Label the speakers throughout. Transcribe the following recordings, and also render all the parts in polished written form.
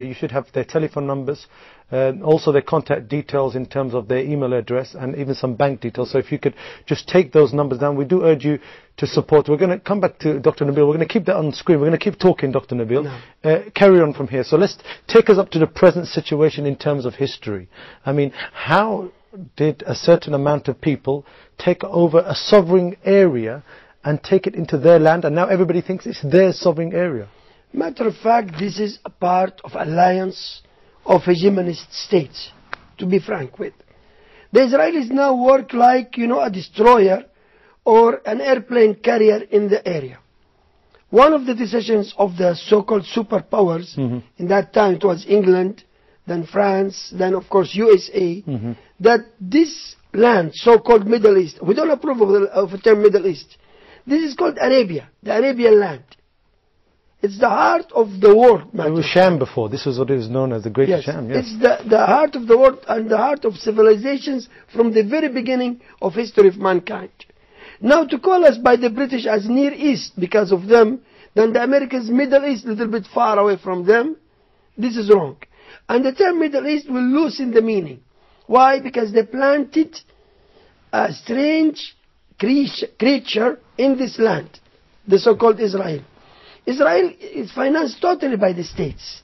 Speaker 1: You should have their telephone numbers, also their contact details in terms of their email address and even some bank details. So if you could just take those numbers down, we do urge you to support. We're going to come back to Dr. Nabil. We're going to keep that on screen. We're going to keep talking, Dr. Nabil. No. Carry on from here. So let's take us up to the present situation in terms of history. I mean, how did a certain amount of people take over a sovereign area and take it into their land, and now everybody thinks it's their sovereign area?
Speaker 2: Matter of fact, this is a part of alliance of hegemonist states, to be frank with. The Israelis now work like, a destroyer or an airplane carrier in the area. One of the decisions of the so-called superpowers, in that time it was England, then France, then of course USA, that this land, so-called Middle East, we don't approve of the term Middle East, this is called Arabia, the Arabian land. It's the heart of the world.
Speaker 1: It was Sham before. This was what it was known as the Great Sham.
Speaker 2: Yes. It's the heart of the world and the heart of civilizations from the very beginning of history of mankind. Now to call us by the British as Near East because of them, then the Americans Middle East, a little bit far away from them, this is wrong. And the term Middle East will loosen the meaning. Why? Because they planted a strange creature in this land, the so-called Israel. Israel is financed totally by the states.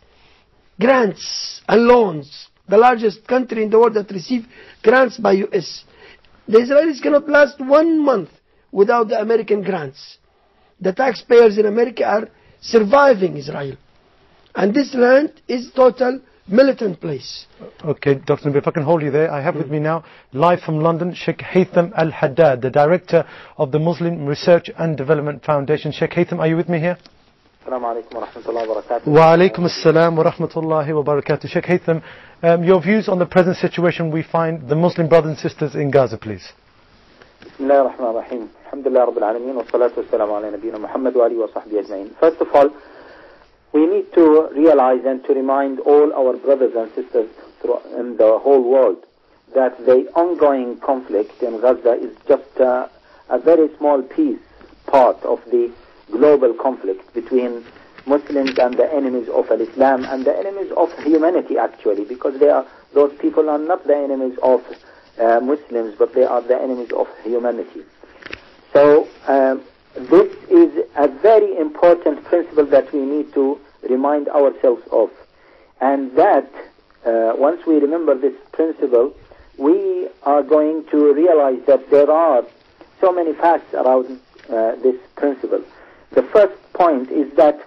Speaker 2: Grants and loans. The largest country in the world that receive grants by US. The Israelis cannot last 1 month without the American grants. The taxpayers in America are surviving Israel. And this land is total militant place.
Speaker 1: Okay, Dr. Nabil, if I can hold you there. I have with me now, live from London, Sheikh Haytham Al-Haddad, the Director of the Muslim Research and Development Foundation. Sheikh Haytham, are you with me here?
Speaker 3: Assalamu alaikum wa rahmatullahi wa barakatuh.
Speaker 1: Wa alaikum assalam wa rahmatullahi wa barakatuh. Sheikh Haytham, your views on the present situation we find the Muslim brothers and sisters in Gaza, please.
Speaker 3: Bismillah ar-Rahman ar-Rahim. Alhamdulillah Rabbil Alameen wa salatu wa salamu ala nabiyyina Muhammad wa alihi wa sahbihi ajma'in. First of all, we need to realize and to remind all our brothers and sisters in the whole world that the ongoing conflict in Gaza is just a very small part of the global conflict between Muslims and the enemies of Islam and the enemies of humanity, actually, because those people are not the enemies of Muslims, but they are the enemies of humanity. So this is a very important principle that we need to remind ourselves of, and that once we remember this principle, we are going to realize that there are so many facts around this principle. The first point is that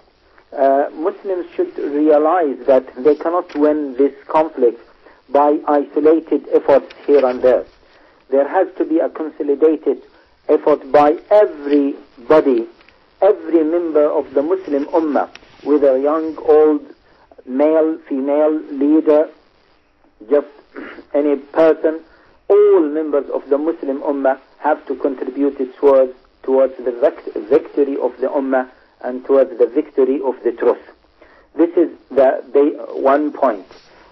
Speaker 3: Muslims should realize that they cannot win this conflict by isolated efforts here and there. There has to be a consolidated effort by everybody, every member of the Muslim Ummah, whether young, old, male, female, leader, just any person, all members of the Muslim Ummah have to contribute towards the victory of the Ummah and towards the victory of the truth. This is the one point.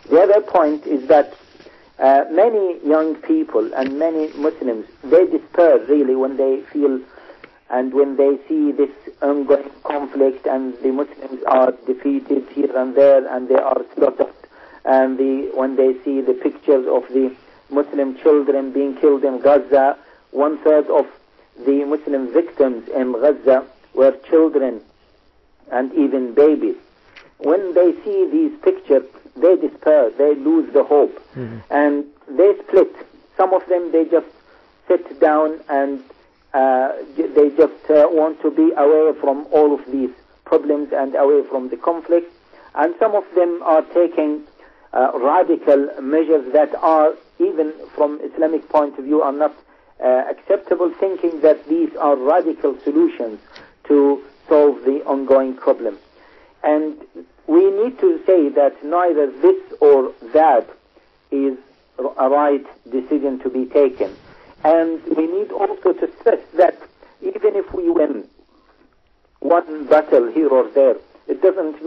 Speaker 3: The other point is that many young people and many Muslims, they despair really when they feel and when they see this ongoing conflict and the Muslims are defeated here and there and they are slaughtered, and when they see the pictures of the Muslim children being killed in Gaza. 1/3 of the Muslim victims in Gaza were children and even babies. When they see these pictures, they despair, they lose the hope, and they split. Some of them, they just sit down and they just want to be away from all of these problems and away from the conflict. And some of them are taking radical measures that are, even from Islamic point of view, are not acceptable, thinking that these are radical solutions to solve the ongoing problem. And we need to say that neither this or that is a right decision to be taken. And we need also to stress that even if we win one battle here or there, it doesn't mean